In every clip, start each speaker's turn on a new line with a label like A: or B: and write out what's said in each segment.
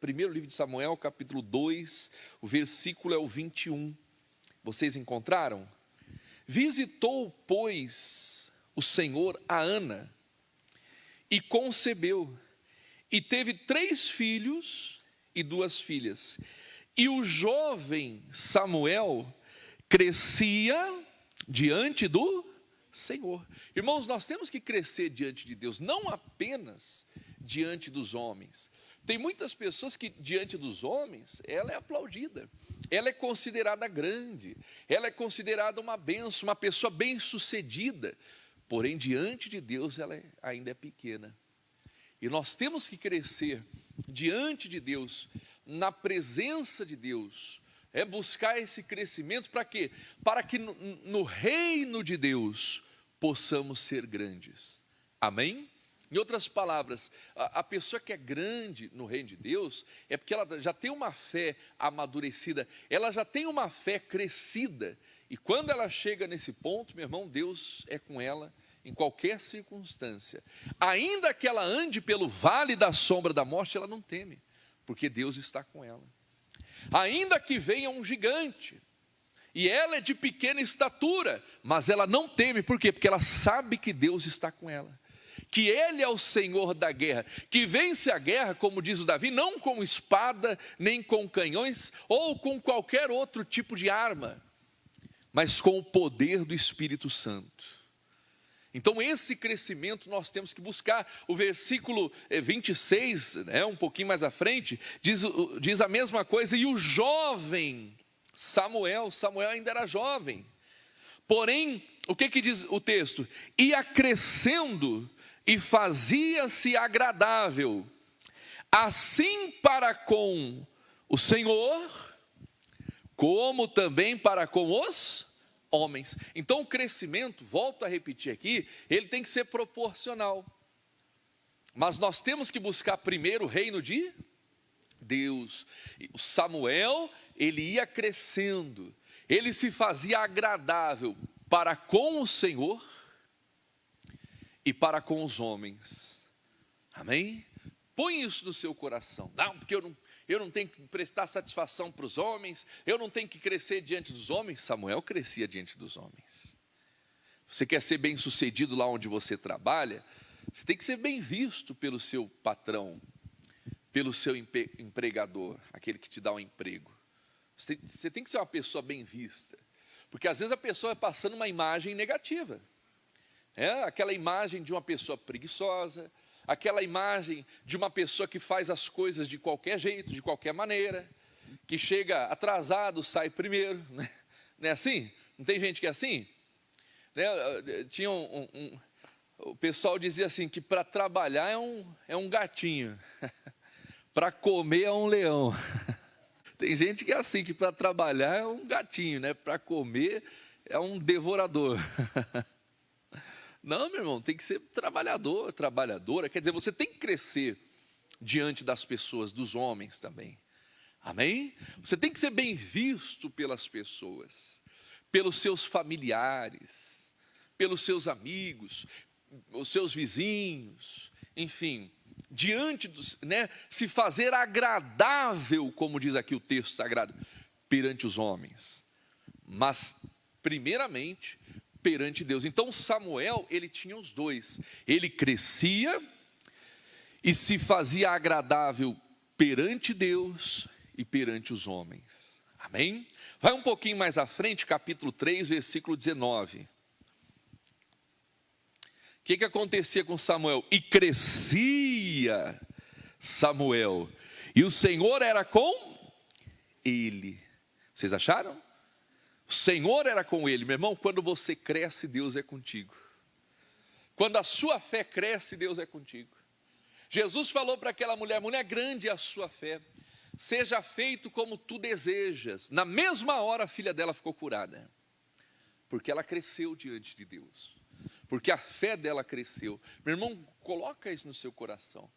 A: primeiro livro de Samuel, capítulo 2, o versículo é o 21. Vocês encontraram? Visitou, pois, o Senhor a Ana, e concebeu, e teve 3 filhos e 2 filhas. E o jovem Samuel crescia diante do Senhor. Irmãos, nós temos que crescer diante de Deus, não apenas diante dos homens. Tem muitas pessoas que diante dos homens, ela é aplaudida, ela é considerada grande, ela é considerada uma bênção, uma pessoa bem-sucedida, porém diante de Deus ela ainda é pequena. E nós temos que crescer diante de Deus, na presença de Deus, buscar esse crescimento para quê? Para que no reino de Deus possamos ser grandes. Amém? Em outras palavras, a pessoa que é grande no reino de Deus é porque ela já tem uma fé amadurecida, ela já tem uma fé crescida, e quando ela chega nesse ponto, meu irmão, Deus é com ela em qualquer circunstância. Ainda que ela ande pelo vale da sombra da morte, ela não teme, porque Deus está com ela. Ainda que venha um gigante, e ela é de pequena estatura, mas ela não teme, por quê? Porque ela sabe que Deus está com ela, que Ele é o Senhor da guerra, que vence a guerra, como diz o Davi, não com espada, nem com canhões, ou com qualquer outro tipo de arma, mas com o poder do Espírito Santo. Então esse crescimento nós temos que buscar. O versículo 26, um pouquinho mais à frente, diz a mesma coisa. E o jovem Samuel ainda era jovem, porém, o que diz o texto? Ia crescendo e fazia-se agradável, assim para com o Senhor, como também para com os homens. Então o crescimento, volto a repetir aqui, ele tem que ser proporcional. Mas nós temos que buscar primeiro o reino de Deus. O Samuel, ele ia crescendo, ele se fazia agradável para com o Senhor e para com os homens. Amém? Põe isso no seu coração. Não, porque eu não tenho que prestar satisfação para os homens, eu não tenho que crescer diante dos homens. Samuel crescia diante dos homens. Você quer ser bem sucedido lá onde você trabalha, você tem que ser bem visto pelo seu patrão, pelo seu empregador, aquele que te dá um emprego. Você tem que ser uma pessoa bem vista, porque às vezes a pessoa vai passando uma imagem negativa, aquela imagem de uma pessoa preguiçosa, aquela imagem de uma pessoa que faz as coisas de qualquer jeito, de qualquer maneira, que chega atrasado, sai primeiro, né? Não é assim? Não tem gente que é assim? Tinha o pessoal dizia assim, que para trabalhar é um gatinho, para comer é um leão. Tem gente que é assim, que para trabalhar é um gatinho, né? Para comer é um devorador. Não, meu irmão, tem que ser trabalhador, trabalhadora. Quer dizer, você tem que crescer diante das pessoas, dos homens também. Amém? Você tem que ser bem visto pelas pessoas, pelos seus familiares, pelos seus amigos, os seus vizinhos, enfim, diante dos, se fazer agradável, como diz aqui o texto sagrado, perante os homens. Mas, primeiramente, perante Deus. Então Samuel, ele tinha os dois, ele crescia e se fazia agradável perante Deus e perante os homens. Amém? Vai um pouquinho mais à frente, capítulo 3, versículo 19. O que acontecia com Samuel? E crescia Samuel, e o Senhor era com ele. Vocês acharam? O Senhor era com ele. Meu irmão, quando você cresce, Deus é contigo. Quando a sua fé cresce, Deus é contigo. Jesus falou para aquela mulher, grande é a sua fé, seja feito como tu desejas. Na mesma hora a filha dela ficou curada, porque ela cresceu diante de Deus, porque a fé dela cresceu. Meu irmão, coloca isso no seu coração.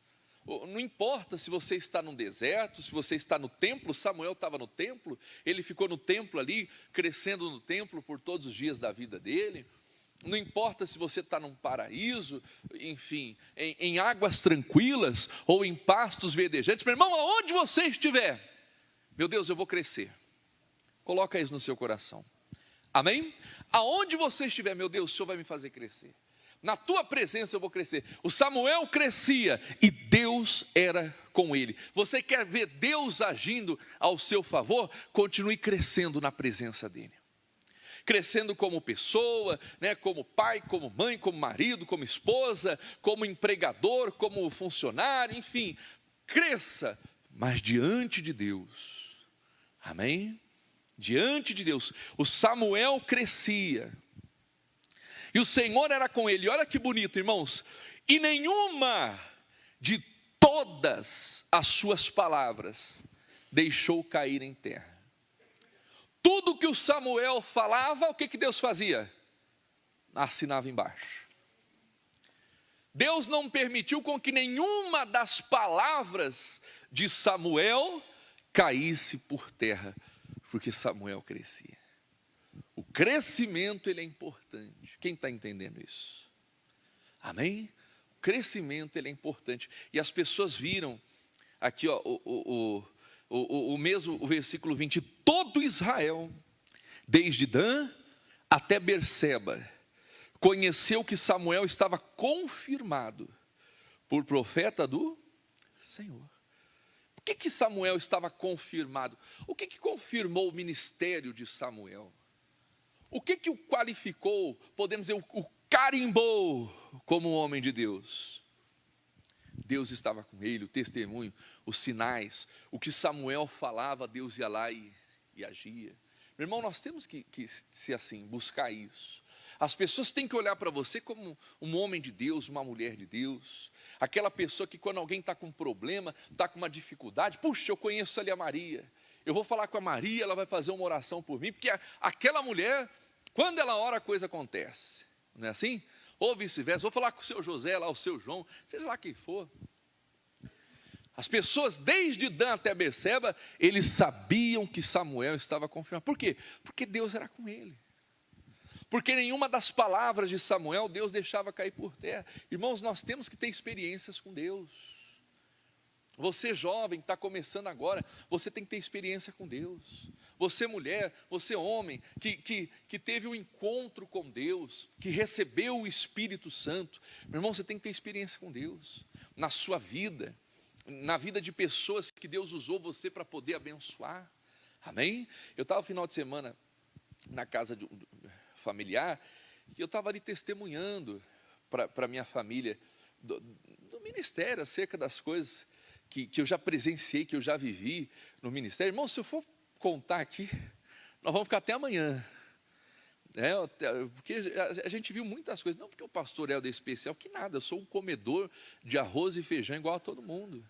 A: Não importa se você está no deserto, se você está no templo. Samuel estava no templo, ele ficou no templo ali, crescendo no templo por todos os dias da vida dele. não importa se você está num paraíso, enfim, em águas tranquilas ou em pastos verdejantes. Meu irmão, aonde você estiver, meu Deus, eu vou crescer. Coloca isso no seu coração. Amém? Aonde você estiver, meu Deus, o Senhor vai me fazer crescer. Na tua presença eu vou crescer. O Samuel crescia e Deus era com ele. Você quer ver Deus agindo ao seu favor? Continue crescendo na presença dele. Crescendo como pessoa, né, como pai, como mãe, como marido, como esposa, como empregador, como funcionário, enfim, cresça, mas diante de Deus. Amém? Diante de Deus. O Samuel crescia e o Senhor era com ele. Olha que bonito, irmãos. E nenhuma de todas as suas palavras deixou cair em terra. Tudo que o Samuel falava, o que Deus fazia? Assinava embaixo. Deus não permitiu com que nenhuma das palavras de Samuel caísse por terra, porque Samuel crescia. O crescimento, ele é importante. Quem está entendendo isso? Amém? O crescimento, ele é importante. E as pessoas viram, aqui ó, o versículo 20, todo Israel, desde Dan até Berseba, conheceu que Samuel estava confirmado por profeta do Senhor. Por que Samuel estava confirmado? O que confirmou o ministério de Samuel? O que o qualificou, podemos dizer, o carimbou como homem de Deus? Deus estava com ele, o testemunho, os sinais, o que Samuel falava, Deus ia lá e agia. Meu irmão, nós temos que ser assim, buscar isso. As pessoas têm que olhar para você como um homem de Deus, uma mulher de Deus. Aquela pessoa que quando alguém está com um problema, está com uma dificuldade, puxa, eu conheço ali a Maria. Eu vou falar com a Maria, ela vai fazer uma oração por mim, porque aquela mulher, quando ela ora, a coisa acontece. Não é assim? Ou vice-versa, vou falar com o seu José lá, o seu João, seja lá quem for. As pessoas, desde Dan até Berseba, eles sabiam que Samuel estava confirmado. Por quê? Porque Deus era com ele. Porque nenhuma das palavras de Samuel, Deus deixava cair por terra. Irmãos, nós temos que ter experiências com Deus. Você jovem, está começando agora, você tem que ter experiência com Deus. Você mulher, você homem, que teve um encontro com Deus, que recebeu o Espírito Santo. Meu irmão, você tem que ter experiência com Deus, na sua vida, na vida de pessoas que Deus usou você para poder abençoar. Amém? Eu estava no final de semana na casa de um familiar, e eu estava ali testemunhando para a minha família do ministério, acerca das coisas que eu já presenciei, que eu já vivi no ministério. Irmão, se eu for contar aqui, nós vamos ficar até amanhã. Porque a gente viu muitas coisas. Não porque o pastor Helder é especial, que nada, eu sou um comedor de arroz e feijão igual a todo mundo.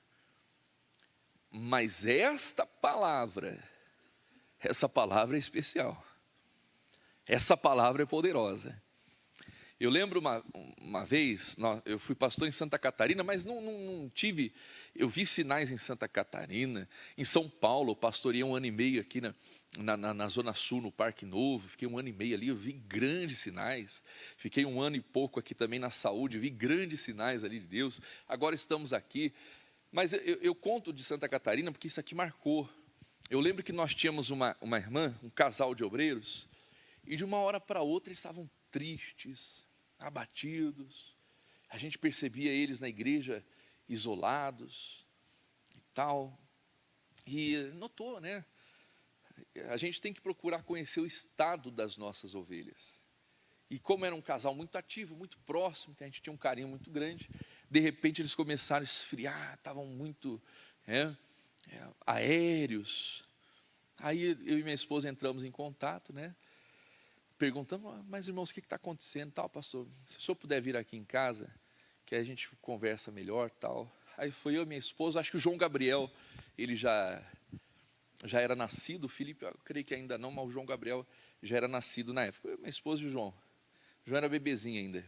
A: Mas essa palavra é especial. Essa palavra é poderosa. Eu lembro uma vez, eu fui pastor em Santa Catarina, mas não tive, eu vi sinais em Santa Catarina, em São Paulo, eu pastoreei 1 ano e meio aqui na Zona Sul, no Parque Novo, fiquei 1 ano e meio ali, eu vi grandes sinais, fiquei 1 ano e pouco aqui também na saúde, vi grandes sinais ali de Deus, agora estamos aqui, mas eu conto de Santa Catarina porque isso aqui marcou. Eu lembro que nós tínhamos uma irmã, um casal de obreiros, e de uma hora para outra eles estavam tristes, abatidos, a gente percebia eles na igreja isolados e tal, e notou, né? A gente tem que procurar conhecer o estado das nossas ovelhas, e como era um casal muito ativo, muito próximo, que a gente tinha um carinho muito grande, de repente eles começaram a esfriar, estavam muito aéreos. Aí eu e minha esposa entramos em contato, né? Perguntamos, mas irmãos, o que está acontecendo, tal, pastor? Se o senhor puder vir aqui em casa, que a gente conversa melhor, tal. Aí foi eu e minha esposa, acho que o João Gabriel, ele já era nascido, o Felipe, eu creio que ainda não, mas o João Gabriel já era nascido na época. Eu, minha esposa e o João. O João era bebezinho ainda.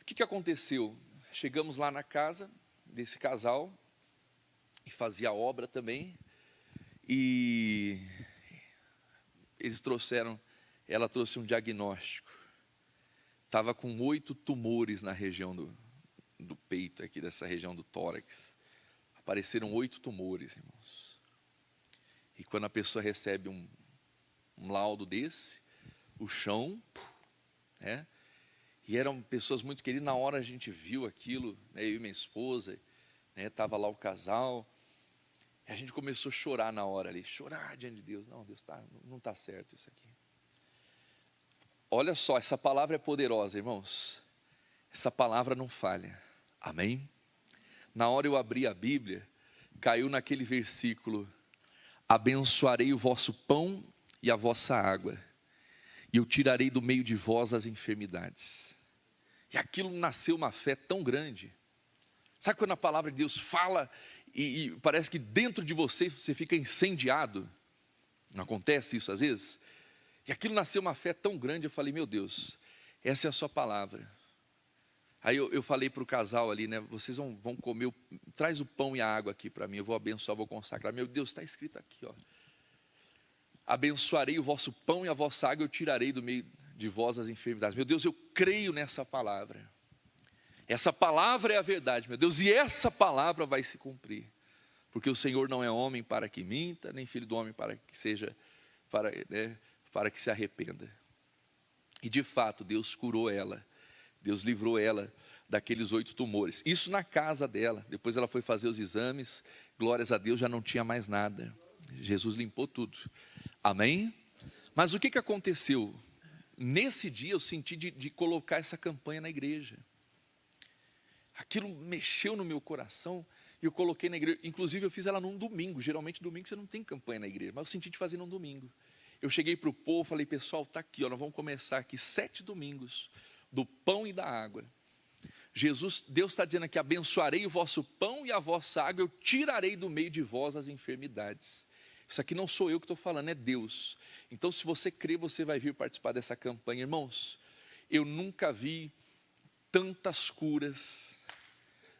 A: O que aconteceu? Chegamos lá na casa desse casal, e fazia obra também, e ela trouxe um diagnóstico. estava com 8 tumores na região do peito, aqui dessa região do tórax. Apareceram 8 tumores, irmãos. E quando a pessoa recebe um laudo desse, o chão, né? E eram pessoas muito queridas. Na hora a gente viu aquilo, né, eu e minha esposa, estava lá o casal, e a gente começou a chorar na hora ali, chorar diante de Deus. Não, Deus não está certo isso aqui. Olha só, essa palavra é poderosa, irmãos. Essa palavra não falha. Amém? Na hora eu abri a Bíblia, caiu naquele versículo: abençoarei o vosso pão e a vossa água, e eu tirarei do meio de vós as enfermidades. E aquilo nasceu uma fé tão grande. Sabe quando a palavra de Deus fala e parece que dentro de você fica incendiado? Não acontece isso às vezes? E aquilo nasceu uma fé tão grande, eu falei, meu Deus, essa é a sua palavra. Aí eu falei para o casal ali, né, vocês vão comer, traz o pão e a água aqui para mim, eu vou abençoar, vou consagrar. Meu Deus, está escrito aqui, ó. Abençoarei o vosso pão e a vossa água, eu tirarei do meio de vós as enfermidades. Meu Deus, eu creio nessa palavra. Essa palavra é a verdade, meu Deus, e essa palavra vai se cumprir. Porque o Senhor não é homem para que minta, nem filho do homem para que seja, para que se arrependa. E de fato, Deus curou ela. Deus livrou ela daqueles 8 tumores. Isso na casa dela. Depois ela foi fazer os exames. Glórias a Deus, já não tinha mais nada. Jesus limpou tudo. Amém? Mas o que aconteceu? Nesse dia eu senti de colocar essa campanha na igreja. Aquilo mexeu no meu coração e eu coloquei na igreja. Inclusive eu fiz ela num domingo. Geralmente domingo você não tem campanha na igreja, mas eu senti de fazer num domingo. Eu cheguei para o povo, falei, pessoal, está aqui, ó, nós vamos começar aqui 7 domingos do pão e da água. Deus está dizendo aqui, abençoarei o vosso pão e a vossa água, eu tirarei do meio de vós as enfermidades. Isso aqui não sou eu que estou falando, é Deus. Então se você crê, você vai vir participar dessa campanha. Irmãos, eu nunca vi tantas curas,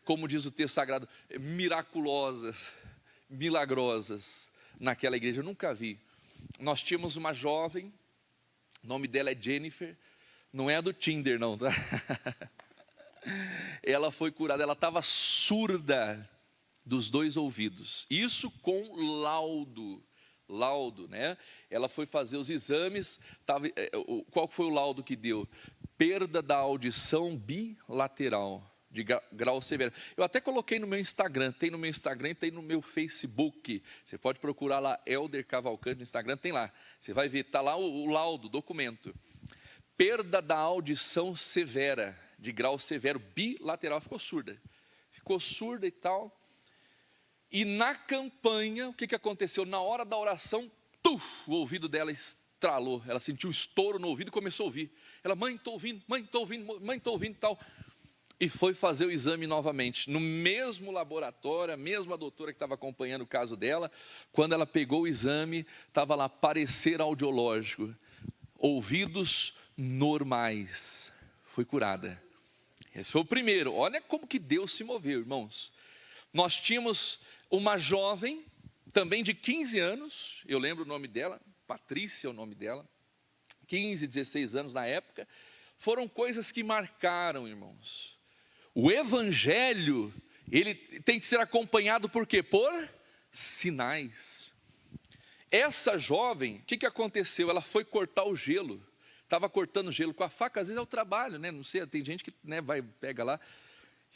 A: como diz o texto sagrado, miraculosas, milagrosas, naquela igreja, eu nunca vi. Nós tínhamos uma jovem, o nome dela é Jennifer, não é a do Tinder não, tá? Ela foi curada, ela estava surda dos 2 ouvidos, isso com laudo, né? Ela foi fazer os exames, qual foi o laudo que deu? Perda da audição bilateral, de grau severo. Eu até coloquei no meu Instagram, tem no meu Instagram, tem no meu Facebook. Você pode procurar lá, Elder Cavalcante no Instagram, tem lá. Você vai ver, está lá o laudo, o documento. Perda da audição severa, de grau severo, bilateral, ficou surda e tal. E na campanha, o que aconteceu? Na hora da oração, o ouvido dela estralou, ela sentiu um estouro no ouvido e começou a ouvir. Ela, mãe, estou ouvindo, mãe, estou ouvindo, mãe, estou ouvindo e tal. E foi fazer o exame novamente, no mesmo laboratório, a mesma doutora que estava acompanhando o caso dela. Quando ela pegou o exame, estava lá, parecer audiológico, ouvidos normais, foi curada. Esse foi o primeiro. Olha como que Deus se moveu, irmãos. Nós tínhamos uma jovem, também de 15 anos, eu lembro o nome dela, Patrícia é o nome dela, 15, 16 anos na época. Foram coisas que marcaram, irmãos. O evangelho, ele tem que ser acompanhado por quê? Por sinais. Essa jovem, o que aconteceu? Ela foi cortar o gelo, estava cortando gelo com a faca, às vezes é o trabalho, né? Não sei, tem gente que, né, pega lá,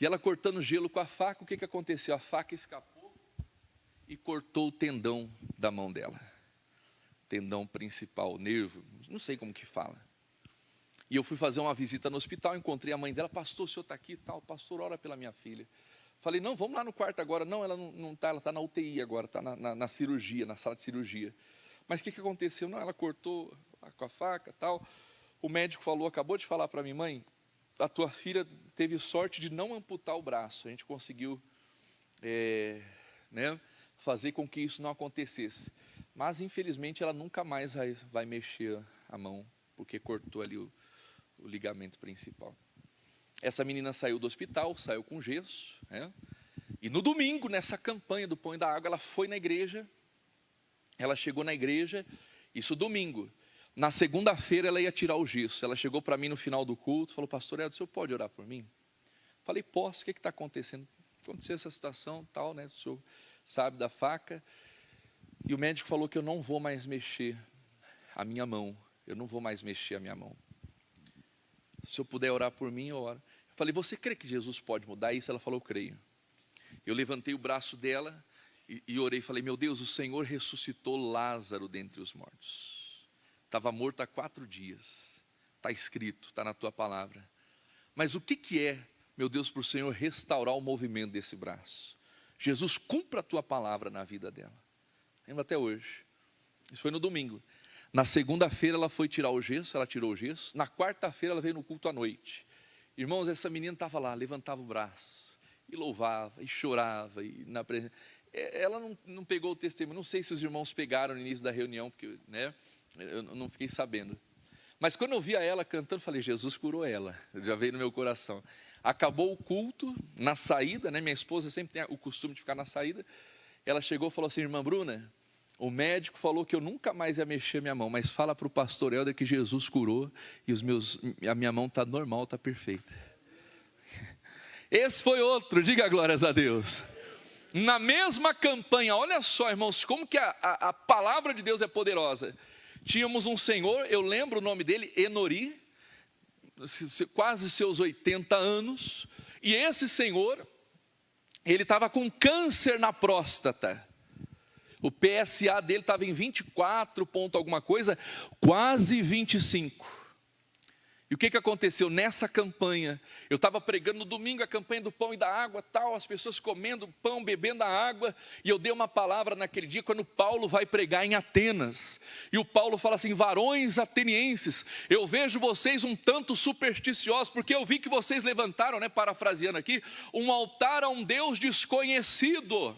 A: e ela cortando gelo com a faca, o que aconteceu? A faca escapou e cortou o tendão da mão dela, tendão principal, nervo, não sei como que fala. E eu fui fazer uma visita no hospital, encontrei a mãe dela, pastor, o senhor está aqui e tal, pastor, ora pela minha filha. Falei, não, vamos lá no quarto agora. Não, ela não está, ela está na UTI agora, está na cirurgia, na sala de cirurgia. Mas o que aconteceu? Não, ela cortou com a faca e tal. O médico falou, acabou de falar para mim, mãe, a tua filha teve sorte de não amputar o braço. A gente conseguiu fazer com que isso não acontecesse. Mas, infelizmente, ela nunca mais vai mexer a mão, porque cortou ali o ligamento principal. Essa menina saiu do hospital, saiu com gesso, né? E no domingo, nessa campanha do pão e da água, ela foi na igreja, ela chegou na igreja, isso domingo. Na segunda-feira ela ia tirar o gesso. Ela chegou para mim no final do culto, falou: pastor Helder, o senhor pode orar por mim? Falei: posso. O que está acontecendo? Aconteceu essa situação, tal, né? O senhor sabe da faca. E o médico falou que eu não vou mais mexer a minha mão. Eu não vou mais mexer a minha mão. Se eu puder orar por mim, eu oro. Eu falei: você crê que Jesus pode mudar isso? Ela falou: eu creio. Eu levantei o braço dela e orei, falei: meu Deus, o Senhor ressuscitou Lázaro dentre os mortos. Estava morto há 4 dias. Está escrito, está na tua palavra. Mas o que é, meu Deus, para o Senhor restaurar o movimento desse braço? Jesus, cumpra a tua palavra na vida dela. Lembro até hoje. Isso foi no domingo. Na segunda-feira ela foi tirar o gesso, ela tirou o gesso. Na quarta-feira ela veio no culto à noite. Irmãos, essa menina estava lá, levantava o braço, e louvava, e chorava, e na presença. Ela não pegou o testemunho, não sei se os irmãos pegaram no início da reunião, porque, né, eu não fiquei sabendo. Mas quando eu via ela cantando, falei: Jesus curou ela, já veio no meu coração. Acabou o culto, na saída, né, minha esposa sempre tem o costume de ficar na saída. Ela chegou e falou assim: irmã Bruna, o médico falou que eu nunca mais ia mexer minha mão, mas fala para o pastor Helder que Jesus curou e a minha mão está normal, está perfeita. Esse foi outro, diga glórias a Deus. Na mesma campanha, olha só, irmãos, como que a palavra de Deus é poderosa. Tínhamos um senhor, eu lembro o nome dele, Enori, quase seus 80 anos, e esse senhor, ele estava com câncer na próstata. O PSA dele estava em 24 ponto alguma coisa, quase 25. E o que aconteceu nessa campanha? Eu estava pregando no domingo a campanha do pão e da água, tal, as pessoas comendo pão, bebendo a água, e eu dei uma palavra naquele dia, quando Paulo vai pregar em Atenas, e o Paulo fala assim: varões atenienses, eu vejo vocês um tanto supersticiosos, porque eu vi que vocês levantaram, né, parafraseando aqui, um altar a um Deus desconhecido.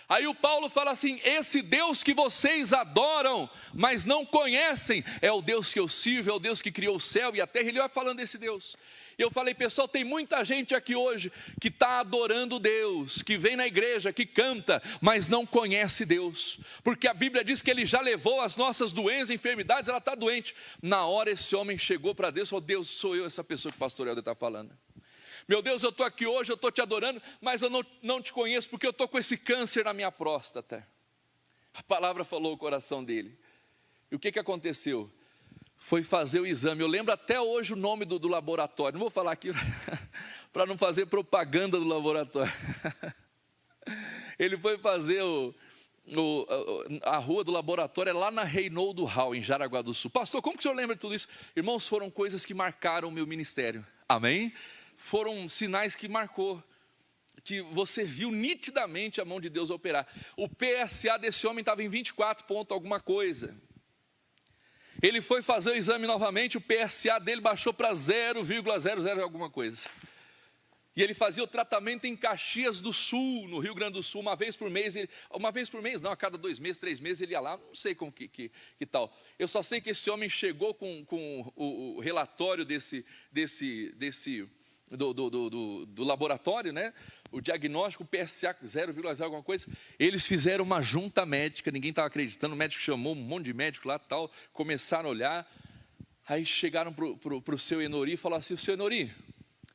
A: Aí o Paulo fala assim: esse Deus que vocês adoram, mas não conhecem, é o Deus que eu sirvo, é o Deus que criou o céu e a terra. Ele vai falando desse Deus. E eu falei: pessoal, tem muita gente aqui hoje que está adorando Deus, que vem na igreja, que canta, mas não conhece Deus, porque a Bíblia diz que Ele já levou as nossas doenças, enfermidades. Ela está doente. Na hora esse homem chegou para Deus e falou: Deus, sou eu essa pessoa que o pastor Helder está falando. Meu Deus, eu estou aqui hoje, eu estou te adorando, mas eu não te conheço, porque eu estou com esse câncer na minha próstata. A palavra falou o coração dele. E o que aconteceu? Foi fazer o exame. Eu lembro até hoje o nome do laboratório. Não vou falar aqui para não fazer propaganda do laboratório. Ele foi fazer a rua do laboratório, é lá na Reinaldo Hall, em Jaraguá do Sul. Pastor, como que o senhor lembra de tudo isso? Irmãos, foram coisas que marcaram o meu ministério. Amém? Foram sinais que marcou, que você viu nitidamente a mão de Deus operar. O PSA desse homem estava em 24 ponto alguma coisa. Ele foi fazer o exame novamente, o PSA dele baixou para 0,00 alguma coisa. E ele fazia o tratamento em Caxias do Sul, no Rio Grande do Sul, uma vez por mês, não, a cada 2 meses, 3 meses ele ia lá, não sei como que tal. Eu só sei que esse homem chegou com o relatório do laboratório, né? O diagnóstico, o PSA 0,0 alguma coisa. Eles fizeram uma junta médica, ninguém estava acreditando, o médico chamou um monte de médico lá, tal, começaram a olhar. Aí chegaram para o seu Enori e falaram assim: o seu Enori,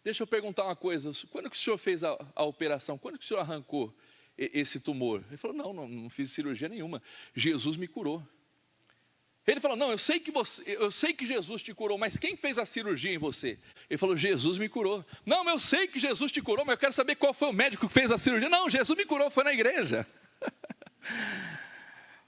A: deixa eu perguntar uma coisa, quando que o senhor fez a operação? Quando que o senhor arrancou esse tumor? Ele falou: não fiz cirurgia nenhuma, Jesus me curou. Ele falou: não, eu sei que Jesus te curou, mas quem fez a cirurgia em você? Ele falou: Jesus me curou. Não, eu sei que Jesus te curou, mas eu quero saber qual foi o médico que fez a cirurgia. Não, Jesus me curou, foi na igreja.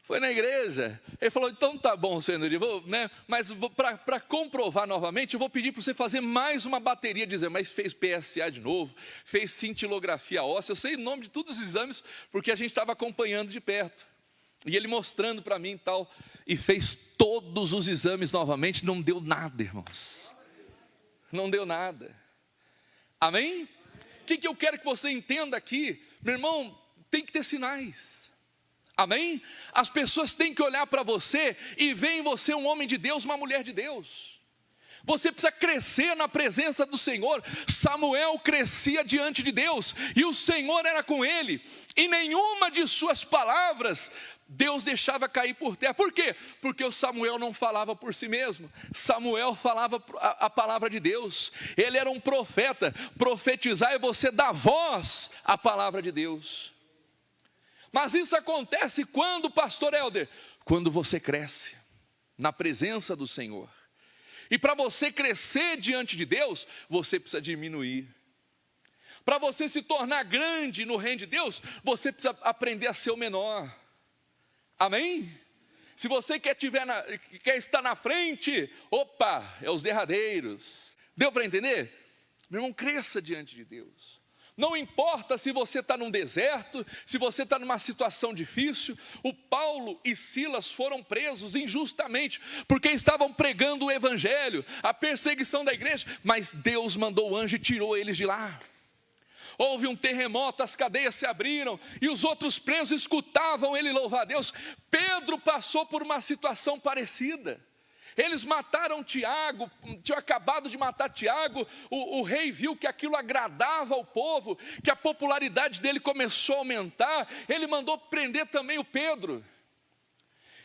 A: Foi na igreja. Ele falou: então tá bom, senhor, né? Mas para comprovar novamente, eu vou pedir para você fazer mais uma bateria de exames. Mas fez PSA de novo, fez cintilografia óssea, eu sei o nome de todos os exames, porque a gente estava acompanhando de perto. E ele mostrando para mim e tal, e fez todos os exames novamente, não deu nada, irmãos. Não deu nada. Amém? O que eu quero que você entenda aqui? Meu irmão, tem que ter sinais. Amém? As pessoas têm que olhar para você e ver em você um homem de Deus, uma mulher de Deus. Você precisa crescer na presença do Senhor. Samuel crescia diante de Deus, e o Senhor era com ele, e nenhuma de suas palavras Deus deixava cair por terra. Por quê? Porque o Samuel não falava por si mesmo. Samuel falava a palavra de Deus. Ele era um profeta. Profetizar é você dar voz à palavra de Deus. Mas isso acontece quando, pastor Helder? Quando você cresce na presença do Senhor. E para você crescer diante de Deus, você precisa diminuir. Para você se tornar grande no reino de Deus, você precisa aprender a ser o menor. Amém? Se você quer estar na frente, opa, é os derradeiros. Deu para entender? Meu irmão, cresça diante de Deus. Não importa se você está num deserto, se você está numa situação difícil. O Paulo e Silas foram presos injustamente, porque estavam pregando o evangelho, a perseguição da igreja, mas Deus mandou o anjo e tirou eles de lá. Houve um terremoto, as cadeias se abriram, e os outros presos escutavam ele louvar a Deus. Pedro passou por uma situação parecida. Eles mataram Tiago, tinham acabado de matar Tiago. O rei viu que aquilo agradava ao povo, que a popularidade dele começou a aumentar. Ele mandou prender também o Pedro.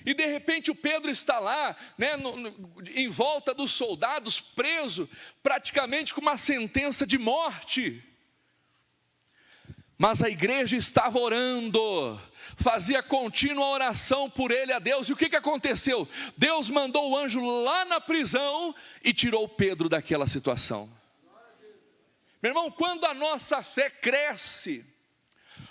A: E de repente o Pedro está lá, né, em volta dos soldados, preso, praticamente com uma sentença de morte. Mas a igreja estava orando, fazia contínua oração por ele a Deus. E o que aconteceu? Deus mandou o anjo lá na prisão e tirou Pedro daquela situação. Meu irmão, quando a nossa fé cresce,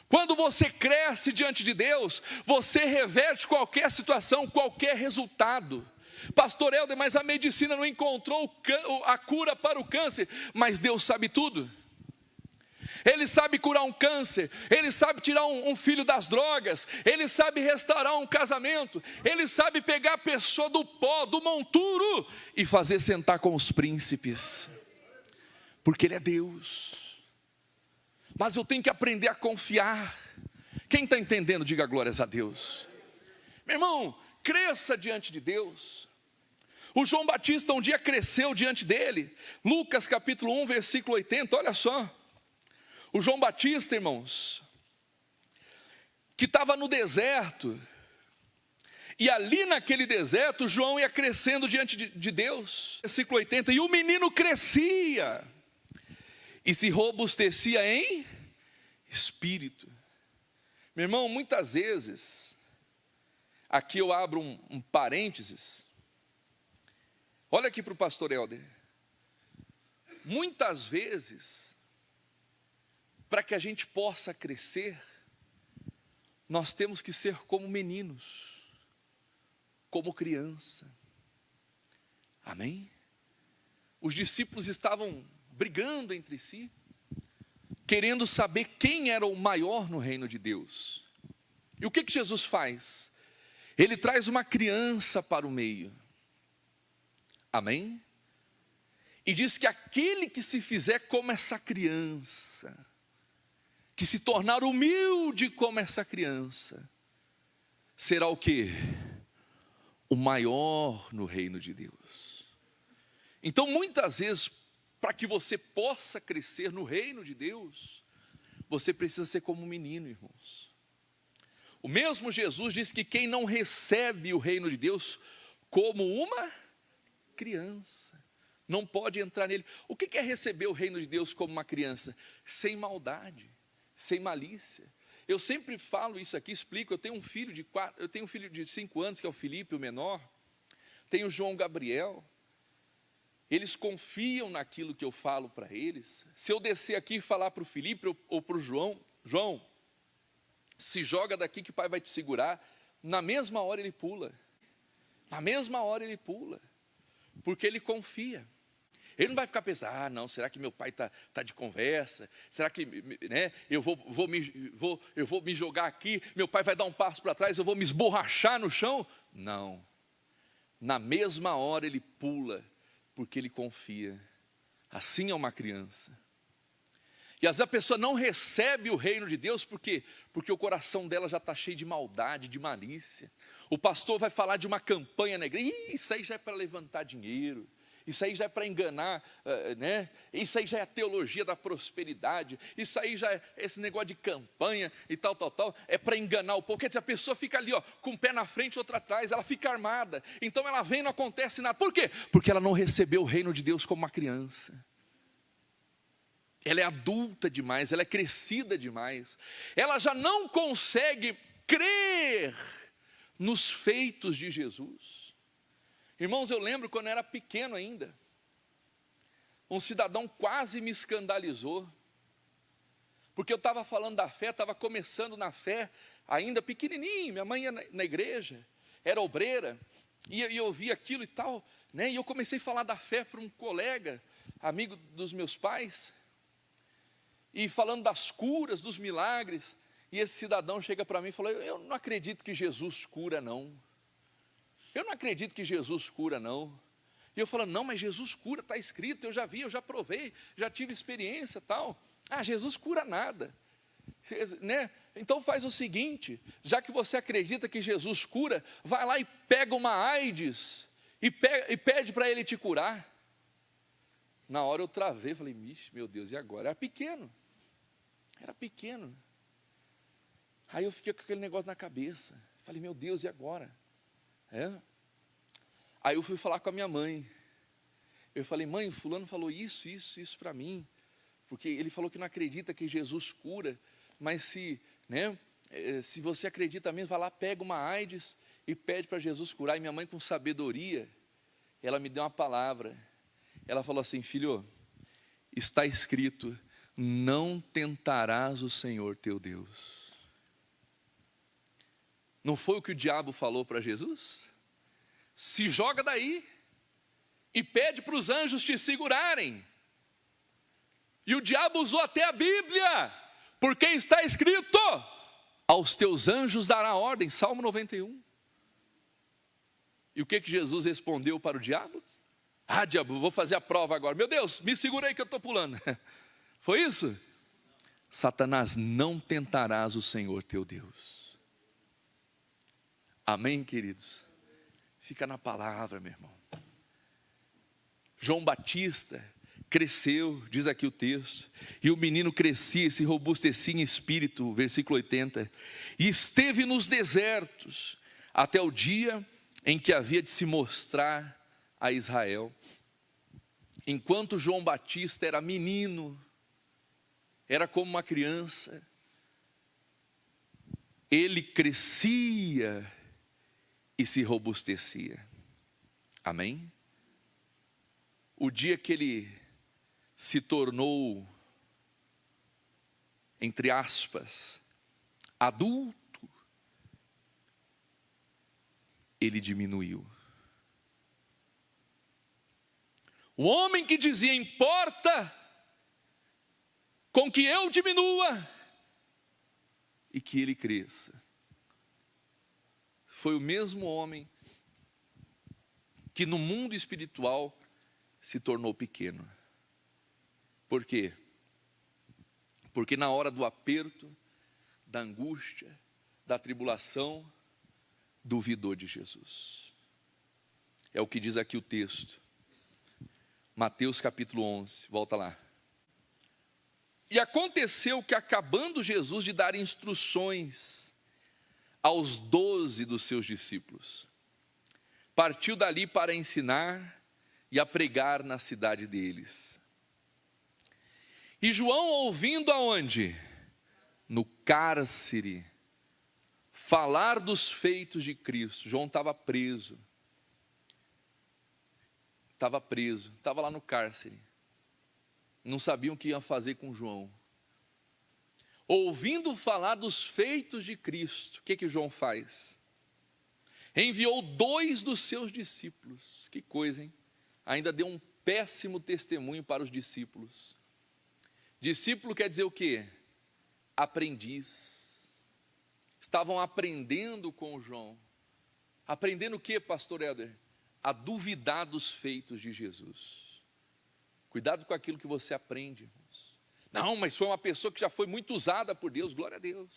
A: quando você cresce diante de Deus, você reverte qualquer situação, qualquer resultado. Pastor Helder, mas a medicina não encontrou a cura para o câncer, mas Deus sabe tudo. Ele sabe curar um câncer, Ele sabe tirar um filho das drogas, Ele sabe restaurar um casamento, Ele sabe pegar a pessoa do pó, do monturo, e fazer sentar com os príncipes, porque Ele é Deus. Mas eu tenho que aprender a confiar. Quem está entendendo, diga glórias a Deus. Meu irmão, cresça diante de Deus. O João Batista um dia cresceu diante dele. Lucas capítulo 1, versículo 80, olha só. O João Batista, irmãos, que estava no deserto, e ali naquele deserto, João ia crescendo diante de Deus. Versículo 80, e o menino crescia, e se robustecia em espírito. Meu irmão, muitas vezes, aqui eu abro um parênteses, olha aqui para o pastor Helder. Muitas vezes, para que a gente possa crescer, nós temos que ser como meninos, como criança. Amém? Os discípulos estavam brigando entre si, querendo saber quem era o maior no reino de Deus. E o que Jesus faz? Ele traz uma criança para o meio. Amém? E diz que aquele que se fizer como essa criança, que se tornar humilde como essa criança, será o quê? O maior no reino de Deus. Então muitas vezes, para que você possa crescer no reino de Deus, você precisa ser como um menino, irmãos. O mesmo Jesus disse que quem não recebe o reino de Deus como uma criança, não pode entrar nele. O que é receber o reino de Deus como uma criança? Sem maldade, sem malícia. Eu sempre falo isso aqui, explico. Eu tenho um filho de 5 anos, que é o Felipe, o menor. Tenho o João Gabriel. Eles confiam naquilo que eu falo para eles. Se eu descer aqui e falar para o Felipe ou para o João, João, se joga daqui que o pai vai te segurar, na mesma hora ele pula. Na mesma hora ele pula. Porque ele confia. Ele não vai ficar pensando, não, será que meu pai tá de conversa? Será que, né, eu vou me jogar aqui, meu pai vai dar um passo para trás, eu vou me esborrachar no chão? Não. Na mesma hora ele pula, porque ele confia. Assim é uma criança. E às vezes a pessoa não recebe o reino de Deus, por quê? Porque o coração dela já está cheio de maldade, de malícia. O pastor vai falar de uma campanha na igreja, isso aí já é para levantar dinheiro. Isso aí já é para enganar, né? Isso aí já é a teologia da prosperidade. Isso aí já é esse negócio de campanha e tal. É para enganar o povo. Quer dizer, a pessoa fica ali, ó, com um pé na frente e outro atrás. Ela fica armada. Então ela vem e não acontece nada. Por quê? Porque ela não recebeu o reino de Deus como uma criança. Ela é adulta demais, ela é crescida demais. Ela já não consegue crer nos feitos de Jesus. Irmãos, eu lembro quando eu era pequeno ainda, um cidadão quase me escandalizou, porque eu estava falando da fé, estava começando na fé, ainda pequenininho, minha mãe ia na igreja, era obreira, e eu ouvia aquilo e tal, né? E eu comecei a falar da fé para um colega, amigo dos meus pais, e falando das curas, dos milagres, e esse cidadão chega para mim e falou: eu não acredito que Jesus cura não. Eu não acredito que Jesus cura não. E eu falo: não, mas Jesus cura, está escrito, eu já vi, eu já provei, já tive experiência tal. Ah, Jesus cura nada, né? Então faz o seguinte, já que você acredita que Jesus cura, vai lá e pega uma AIDS e pede para ele te curar. Na hora eu travei, falei: meu Deus, e agora? Era pequeno. Aí eu fiquei com aquele negócio na cabeça, falei: meu Deus, e agora? Aí eu fui falar com a minha mãe. Eu falei: mãe, fulano falou isso para mim, porque ele falou que não acredita que Jesus cura, mas se você acredita mesmo, vai lá, pega uma AIDS e pede para Jesus curar. E minha mãe, com sabedoria, ela me deu uma palavra. Ela falou assim: filho, está escrito, não tentarás o Senhor teu Deus. Não foi o que o diabo falou para Jesus? Se joga daí e pede para os anjos te segurarem. E o diabo usou até a Bíblia, porque está escrito: aos teus anjos dará ordem, Salmo 91. E o que Jesus respondeu para o diabo? Ah, diabo, vou fazer a prova agora. Meu Deus, me segura aí que eu estou pulando. Foi isso? Satanás, não tentarás o Senhor teu Deus. Amém, queridos? Fica na palavra, meu irmão. João Batista cresceu, diz aqui o texto, e o menino crescia e se robustecia em espírito, versículo 80, e esteve nos desertos, até o dia em que havia de se mostrar a Israel. Enquanto João Batista era menino, era como uma criança, ele crescia e se robustecia. Amém? O dia que ele se tornou, entre aspas, adulto, ele diminuiu. O homem que dizia: importa com que eu diminua e que ele cresça, foi o mesmo homem que no mundo espiritual se tornou pequeno. Por quê? Porque na hora do aperto, da angústia, da tribulação, duvidou de Jesus. É o que diz aqui o texto. Mateus capítulo 11, volta lá. E aconteceu que, acabando Jesus de dar instruções aos 12 dos seus discípulos, partiu dali para ensinar e a pregar na cidade deles. E João, ouvindo aonde? No cárcere, falar dos feitos de Cristo. João estava preso. Estava lá no cárcere. Não sabiam o que iam fazer com João. Ouvindo falar dos feitos de Cristo, o que João faz? Enviou 2 dos seus discípulos. Que coisa, hein? Ainda deu um péssimo testemunho para os discípulos. Discípulo quer dizer o quê? Aprendiz. Estavam aprendendo com João. Aprendendo o quê, pastor Helder? A duvidar dos feitos de Jesus. Cuidado com aquilo que você aprende, irmãos. Não, mas foi uma pessoa que já foi muito usada por Deus, glória a Deus.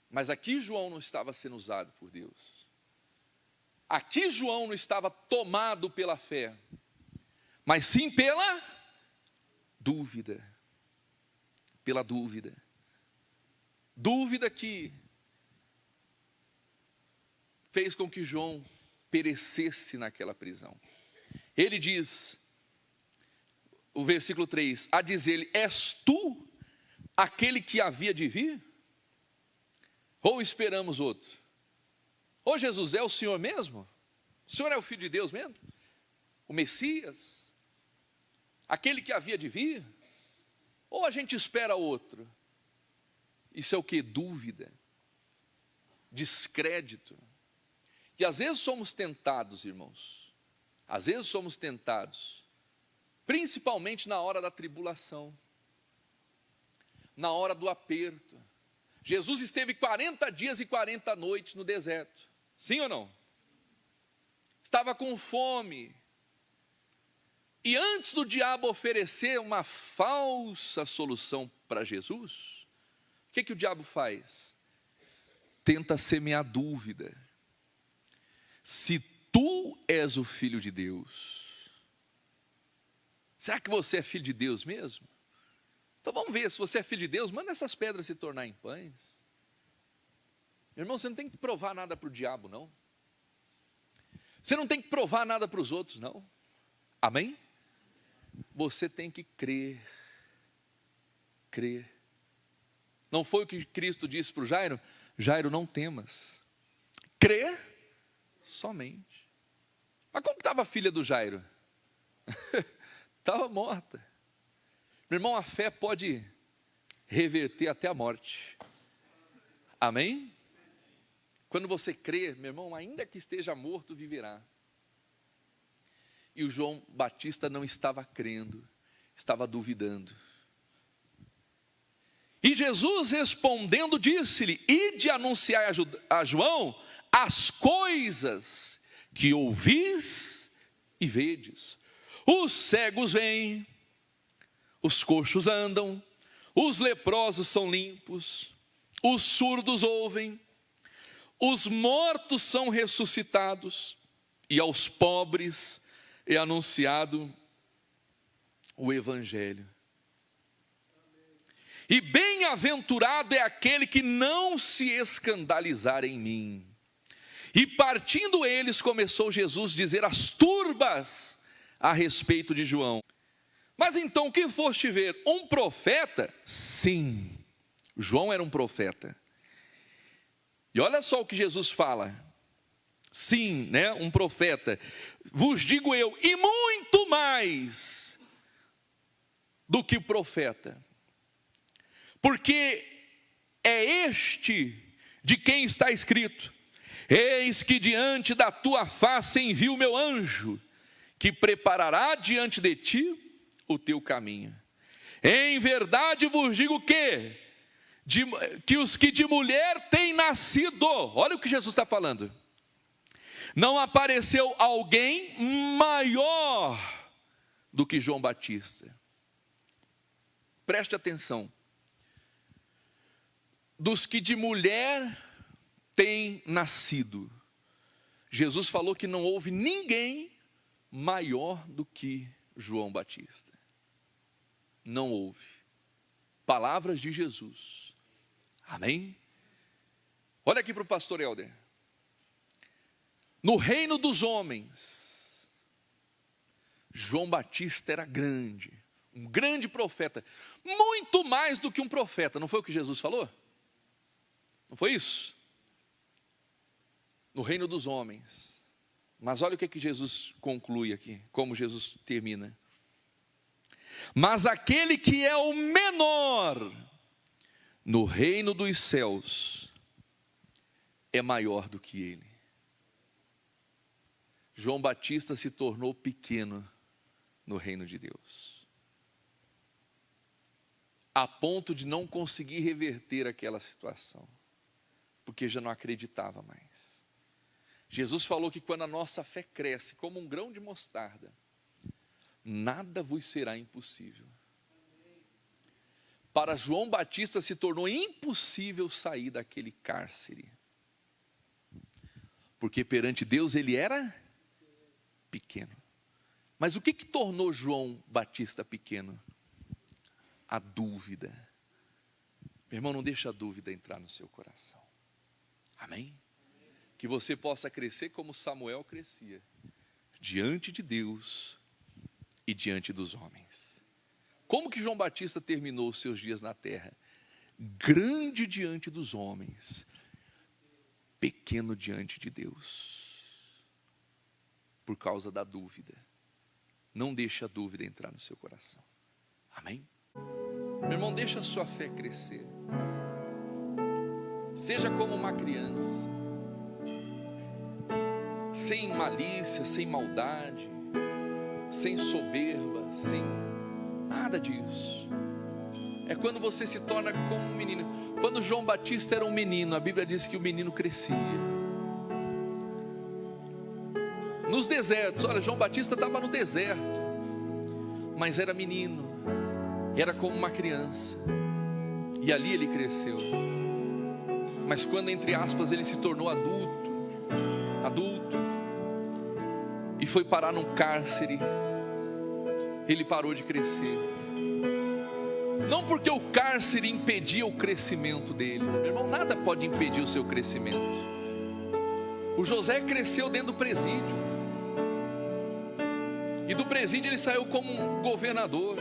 A: Mas aqui João não estava sendo usado por Deus. Aqui João não estava tomado pela fé, mas sim pela dúvida. Pela dúvida. Dúvida que fez com que João perecesse naquela prisão. Ele diz, o versículo 3, a dizer-lhe: és tu aquele que havia de vir? Ou esperamos outro? Ô Jesus, é o Senhor mesmo? O Senhor é o Filho de Deus mesmo? O Messias? Aquele que havia de vir? Ou a gente espera outro? Isso é o que? Dúvida, descrédito. E às vezes somos tentados, irmãos. Às vezes somos tentados, principalmente na hora da tribulação, na hora do aperto. Jesus esteve 40 dias e 40 noites no deserto. Sim ou não? Estava com fome. E antes do diabo oferecer uma falsa solução para Jesus, o que o diabo faz? Tenta semear dúvida. Se tu és o Filho de Deus, será que você é filho de Deus mesmo? Então vamos ver, se você é filho de Deus, manda essas pedras se tornarem pães. Irmão, você não tem que provar nada para o diabo, não. Você não tem que provar nada para os outros, não. Amém? Você tem que crer. Crer. Não foi o que Cristo disse para o Jairo? Jairo, não temas. Crê somente. Mas como estava a filha do Jairo? Estava morta. Meu irmão, a fé pode reverter até a morte. Amém? Quando você crê, meu irmão, ainda que esteja morto, viverá. E o João Batista não estava crendo, estava duvidando. E Jesus respondendo disse-lhe: ide anunciar a João as coisas que ouvis e vedes. Os cegos vêm, os coxos andam, os leprosos são limpos, os surdos ouvem, os mortos são ressuscitados, e aos pobres é anunciado o Evangelho. E bem-aventurado é aquele que não se escandalizar em mim. E partindo eles, começou Jesus a dizer as turbas a respeito de João. Mas então, o que foste ver? Um profeta? Sim, João era um profeta. E olha só o que Jesus fala. Sim, né, um profeta. Vos digo eu, e muito mais do que profeta. Porque é este de quem está escrito: eis que diante da tua face envio o meu anjo, que preparará diante de ti o teu caminho. Em verdade vos digo que os que de mulher têm nascido, olha o que Jesus está falando, não apareceu alguém maior do que João Batista. Preste atenção. Dos que de mulher têm nascido. Jesus falou que não houve ninguém maior do que João Batista. Não houve. Palavras de Jesus. Amém? Olha aqui para o pastor Helder. No reino dos homens, João Batista era grande, um grande profeta, muito mais do que um profeta. Não foi o que Jesus falou? Não foi isso? No reino dos homens. Mas olha o que Jesus conclui aqui, como Jesus termina. Mas aquele que é o menor no reino dos céus é maior do que ele. João Batista se tornou pequeno no reino de Deus, a ponto de não conseguir reverter aquela situação, porque já não acreditava mais. Jesus falou que quando a nossa fé cresce como um grão de mostarda, nada vos será impossível. Para João Batista se tornou impossível sair daquele cárcere. Porque perante Deus ele era pequeno. Mas o que tornou João Batista pequeno? A dúvida. Meu irmão, não deixa a dúvida entrar no seu coração. Amém? Que você possa crescer como Samuel crescia, diante de Deus e diante dos homens. Como que João Batista terminou os seus dias na terra? Grande diante dos homens, pequeno diante de Deus, por causa da dúvida. Não deixe a dúvida entrar no seu coração. Amém? Meu irmão, deixa a sua fé crescer. Seja como uma criança, sem malícia, sem maldade, sem soberba, sem nada disso. É quando você se torna como um menino. Quando João Batista era um menino, a Bíblia diz que o menino crescia. Nos desertos, olha, João Batista estava no deserto, mas era menino, era como uma criança, e ali ele cresceu. Mas quando, entre aspas, ele se tornou adulto, e foi parar num cárcere, ele parou de crescer. Não porque o cárcere impedia o crescimento dele, meu irmão, nada pode impedir o seu crescimento. O José cresceu dentro do presídio, e do presídio ele saiu como um governador,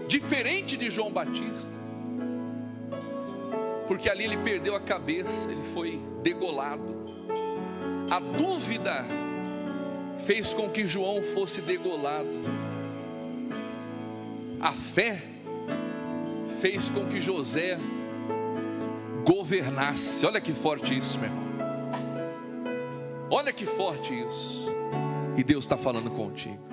A: diferente de João Batista, porque ali ele perdeu a cabeça, ele foi degolado. A dúvida fez com que João fosse degolado. A fé fez com que José governasse. Olha que forte isso, meu irmão. Olha que forte isso. E Deus está falando contigo.